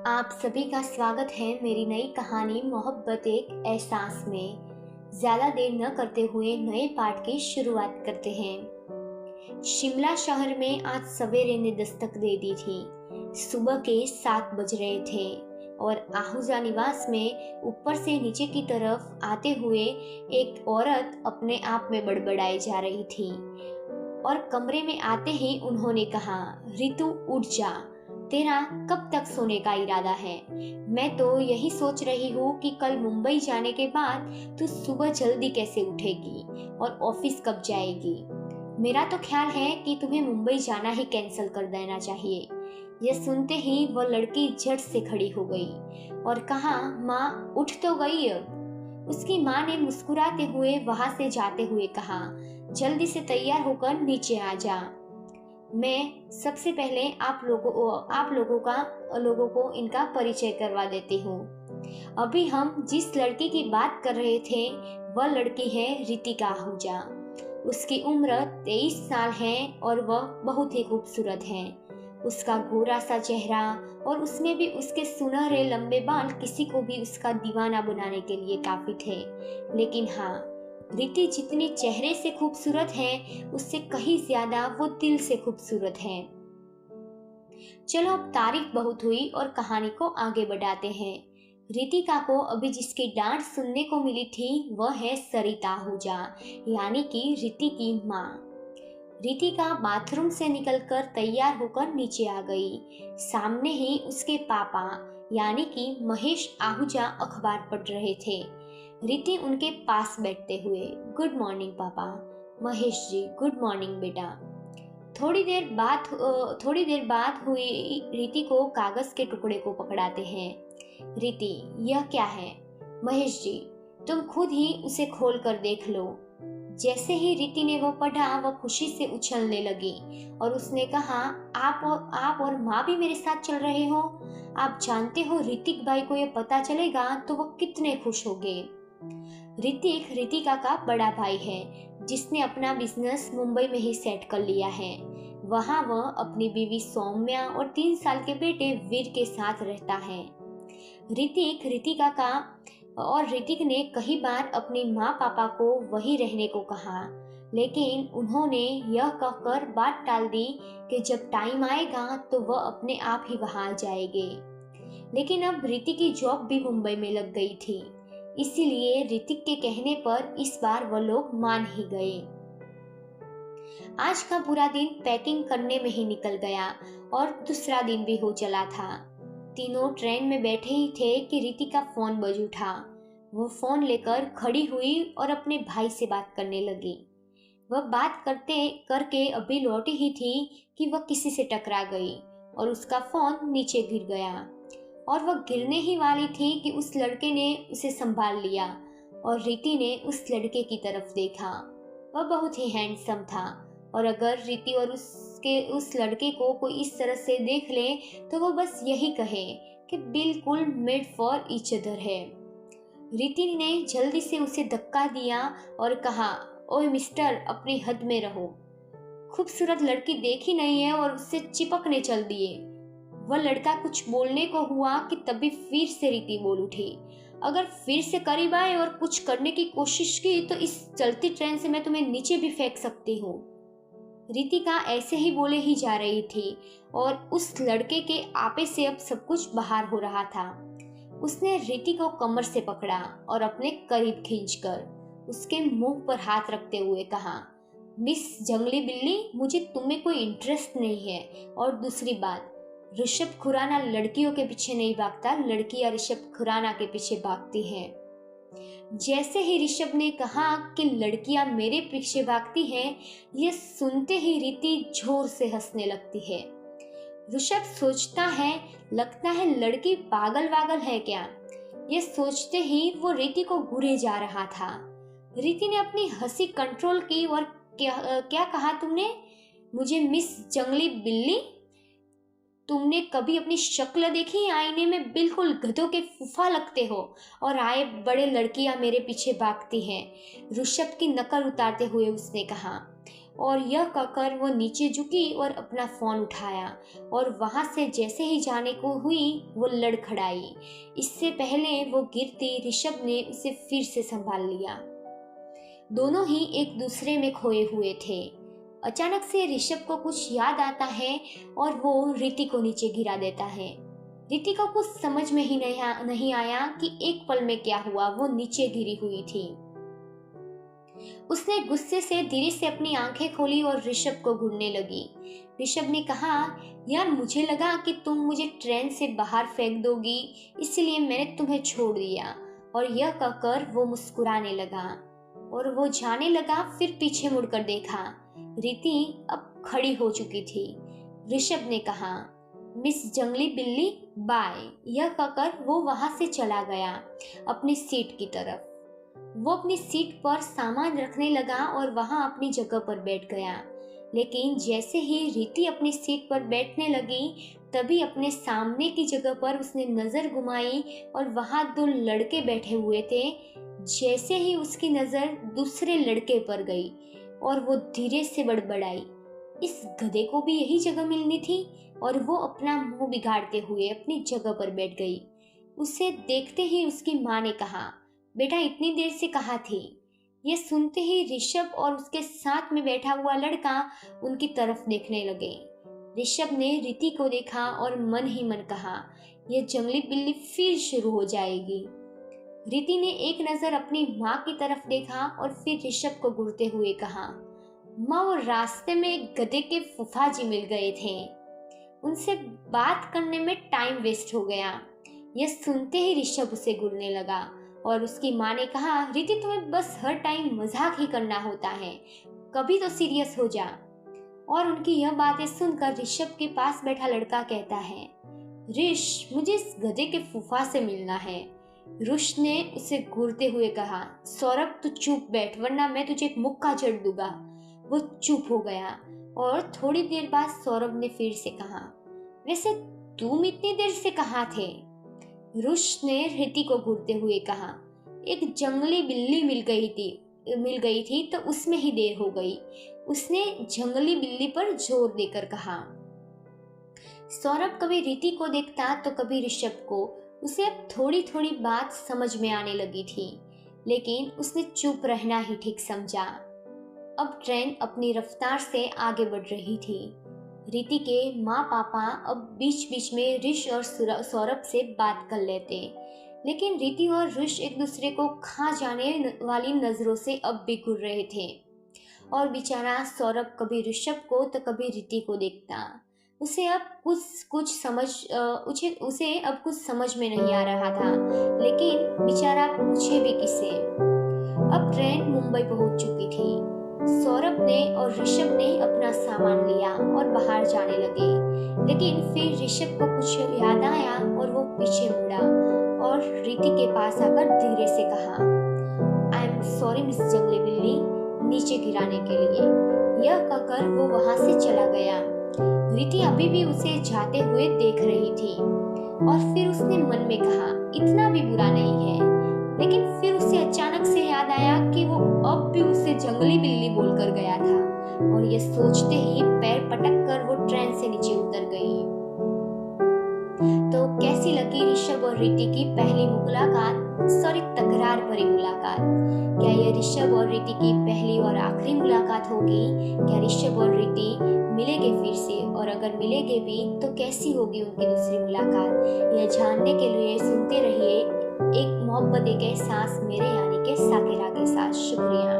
आप सभी का स्वागत है मेरी नई कहानी मोहब्बत एक एहसास में। ज़्यादा देर न करते हुए नए पाठ की शुरुआत करते हैं। शिमला शहर में आज सवेरे ने दस्तक दे दी थी। सुबह के 7 बज रहे थे और आहूजा निवास में ऊपर से नीचे की तरफ आते हुए एक औरत अपने आप में बड़बड़ाई जा रही थी। और कमरे में आते ही उन्होंने कहा, रितु उठ जा, तेरा कब तक सोने का इरादा है? मैं तो यही सोच रही हूँ कि कल मुंबई जाने के बाद तू सुबह जल्दी कैसे उठेगी और ऑफिस कब जाएगी। मेरा तो ख्याल है कि तुम्हें मुंबई जाना ही कैंसिल कर देना चाहिए। यह सुनते ही वह लड़की झट से खड़ी हो गई और कहा, माँ उठ तो गई अब। उसकी माँ ने मुस्कुराते हुए वहां से जाते हुए कहा, जल्दी से तैयार होकर नीचे आ जा। मैं सबसे पहले आप लोगों को इनका परिचय करवा देती हूँ। अभी हम जिस लड़की की बात कर रहे थे वह लड़की है रितिका आहूजा। उसकी उम्र 23 साल है और वह बहुत ही खूबसूरत है। उसका गोरा सा चेहरा और उसमें भी उसके सुनहरे लंबे बाल किसी को भी उसका दीवाना बनाने के लिए काफी थे। लेकिन हाँ, रिति जितनी चेहरे से खूबसूरत है उससे कहीं ज्यादा वो दिल से खूबसूरत है। चलो अब तारीफ बहुत हुई और कहानी को आगे बढ़ाते हैं। रितिका को अभी जिसकी डांट सुनने को मिली थी वह है सरिता आहूजा, यानी कि रिति की माँ। रितिका बाथरूम से निकलकर तैयार होकर नीचे आ गई। सामने ही उसके पापा यानी कि महेश आहूजा अखबार पढ़ रहे थे। रिति उनके पास बैठते हुए, गुड मॉर्निंग पापा। महेश जी, गुड मॉर्निंग बेटा। थोड़ी देर बाद हुई रिति को कागज के टुकड़े को पकड़ाते हैं। रिति, यह क्या है? महेश जी, तुम खुद ही उसे खोल कर देख लो। जैसे ही रिति ने वह पढ़ा वह खुशी से उछलने लगी और उसने कहा, आप और माँ भी मेरे साथ चल रहे हो। आप जानते हो ऋतिक भाई को यह पता चलेगा तो वह कितने खुश होंगे। ऋतिक रितिका का बड़ा भाई है जिसने अपना बिजनेस मुंबई में ही सेट कर लिया है। वहाँ वह अपनी बीवी सौम्या और 3 साल के बेटे वीर के साथ रहता है। ऋतिक ने कई बार अपनी माँ पापा को वही रहने को कहा, लेकिन उन्होंने यह कहकर बात टाल दी कि जब टाइम आएगा तो वह अपने आप ही वहां आ जाएंगे। लेकिन अब ऋतिक की जॉब भी मुंबई में लग गई थी, इसीलिए ऋतिक के कहने पर इस बार वह लोग मान ही गए। आज का पूरा दिन पैकिंग करने में ही निकल गया और दूसरा दिन भी हो चला था। तीनों ट्रेन में बैठे ही थे कि रितिक का फोन बज उठा। वो फोन लेकर खड़ी हुई और अपने भाई से बात करने लगी। वह बात करके अभी लौटी ही थी कि वह किसी से टकरा गई और उसका फोन नीचे गिर गया और वह गिरने ही वाली थी कि उस लड़के ने उसे संभाल लिया और रिति ने उस लड़के की तरफ देखा। वह बहुत ही हैंडसम था और अगर रिति और उस लड़के को कोई इस तरह से देख ले तो वो बस यही कहे कि बिल्कुल मेड फॉर ईच अदर है। रिति ने जल्दी से उसे धक्का दिया और कहा, ओए मिस्टर, अपनी हद में रहो। खूबसूरत लड़की देखी नहीं है और उससे चिपकने चल दिए। वह लड़का कुछ बोलने को हुआ कि तभी फिर से रिति बोल उठी, अगर फिर से करीब आए और कुछ करने की कोशिश की तो इस चलती ट्रेन से मैं तुम्हें नीचे भी फेंक सकती हूँ। रितिका ऐसे ही बोले ही जा रही थी और उस लड़के के आपे से अब सब कुछ बाहर हो रहा था। उसने रिति को कमर से पकड़ा और अपने करीब खींचकर उसके मुंह पर हाथ रखते हुए कहा, मिस जंगली बिल्ली, मुझे तुम्हें कोई इंटरेस्ट नहीं है। और दूसरी बात, ऋषभ खुराना लड़कियों के पीछे नहीं भागता, लड़कियां ऋषभ खुराना के पीछे भागती हैं। जैसे ही ऋषभ ने कहा कि लड़कियां मेरे पीछे भागती हैं, यह सुनते ही रिति जोर से हंसने लगती है। ऋषभ सोचता है, लगता है लड़की पागल वागल है क्या। यह सोचते ही वो रिति को घूरे जा रहा था। रिति ने अपनी हंसी कंट्रोल की और क्या कहा तुमने? मुझे मिस जंगली बिल्ली? तुमने कभी अपनी शक्ल देखी? आईने में बिल्कुल गधों के फूफा लगते हो और आए बड़े लड़कियां मेरे पीछे भागती हैं। ऋषभ की नकल उतारते हुए उसने कहा। और यह कहकर वो नीचे झुकी और अपना फोन उठाया और वहां से जैसे ही जाने को हुई वो लड़खड़ाई। इससे पहले वो गिरती ऋषभ ने उसे फिर से संभाल लिया। दोनों ही एक दूसरे में खोए हुए थे। अचानक से ऋषभ को कुछ याद आता है और वो रीति को नीचे गिरा देता है। रीति को कुछ समझ में ही नहीं आया कि एक पल में क्या हुआ। वो नीचे गिरी हुई थी। उसने गुस्से से धीरे से अपनी आंखें खोली और ऋषभ को घूरने लगी। ऋषभ ने कहा, यार मुझे लगा कि तुम मुझे ट्रेन से बाहर फेंक दोगी, इसलिए मैंने तुम्हें छोड़ दिया। और यह कहकर वो मुस्कुराने लगा और वो जाने लगा। फिर पीछे मुड़कर देखा, रीति अब खड़ी हो चुकी थी। ऋषभ ने कहा, मिस जंगली बिल्ली बाय। यह कहकर वो वहां से चला गया अपनी सीट की तरफ। वो अपनी सीट पर सामान रखने लगा और वहां अपनी जगह पर बैठ गया। लेकिन जैसे ही रीति अपनी सीट पर बैठने लगी तभी अपने सामने की जगह पर उसने नजर घुमाई और वहां दो लड़के बैठे हुए थे। जैसे ही उसकी नजर दूसरे लड़के पर गई और वो धीरे से बड़बड़ाई, इस गधे को भी यही जगह मिलनी थी। और वो अपना मुंह बिगाड़ते हुए अपनी जगह पर बैठ गई। उसे देखते ही उसकी माँ ने कहा, बेटा इतनी देर से कहाँ थी? ये सुनते ही ऋषभ और उसके साथ में बैठा हुआ लड़का उनकी तरफ देखने लगे। ऋषभ ने रीति को देखा और मन ही मन कहा, यह जंगली बिल्ली फिर शुरू हो जाएगी। रीति ने एक नजर अपनी माँ की तरफ देखा और फिर ऋषभ को घूरते हुए कहा, माँ वो रास्ते में एक गधे के फूफा जी मिल गए थे, उनसे बात करने में टाइम वेस्ट हो गया। यह सुनते ही ऋषभ उसे घूरने लगा और उसकी माँ ने कहा, रीति तुम्हें बस हर टाइम मजाक ही करना होता है, कभी तो सीरियस हो जा। और उनकी यह बातें सुनकर ऋषभ के पास बैठा लड़का कहता है, ऋष मुझे इस गधे के फूफा से मिलना है। ऋष ने उसे घूरते हुए कहा, सौरभ तू चुप बैठ वरना मैं तुझे एक मुक्का जड़ दूंगा। वो चुप हो गया और थोड़ी देर बाद सौरभ ने फिर से कहा, वैसे तुम इतनी देर से कहाँ थे? ऋष ने रीति को घूरते हुए कहा, एक जंगली बिल्ली मिल गई थी तो उसमें ही देर हो गई। उसने जंगली बिल्ली पर जोर देकर कहा। सौरभ कभी रीति को देखता तो कभी ऋषभ को। उसे अब थोड़ी थोड़ी बात समझ में आने लगी थी, लेकिन उसने चुप रहना ही ठीक समझा। अब ट्रेन अपनी रफ्तार से आगे बढ़ रही थी। रीति के माँ पापा अब बीच बीच में ऋष और सौरभ से बात कर लेते, लेकिन रीति और ऋष एक दूसरे को खा जाने वाली नजरों से अब भी घूर रहे थे। और बेचारा सौरभ कभी ऋषभ को तो कभी रीति को देखता। उसे अब कुछ समझ में नहीं आ रहा था, लेकिन बेचारा पूछे भी किसे। अब ट्रेन मुंबई पहुंच चुकी थी। सौरभ ने और ऋषभ ने अपना सामान लिया और बाहर जाने लगे, लेकिन फिर ऋषभ को कुछ याद आया और वो पीछे मुड़ा और रीति के पास आकर धीरे से कहा, आई एम सॉरी मिस जंगली बिल्ली, नीचे गिराने के लिए। यह कहकर वो वहां से चला गया। रीति अभी भी उसे जाते हुए देख रही थी और फिर उसने मन में कहा, इतना भी बुरा नहीं है। लेकिन फिर उसे अचानक से याद आया कि वो अब भी उसे जंगली बिल्ली बोलकर गया था और ये सोचते ही पैर पटक कर वो ट्रेन से नीचे उतर गई। तो कैसी लगी ऋषभ और रीति की पहली तकरार भरी मुलाकात? क्या यह ऋषभ और रीति की पहली और आखिरी मुलाकात होगी? क्या ऋषभ और रीति मिलेंगे फिर से, और अगर मिलेंगे भी तो कैसी होगी उनकी दूसरी मुलाकात? यह जानने के लिए सुनते रहिए एक मोहब्बत एक एहसास मेरे यानी के साकिरा के साथ। शुक्रिया।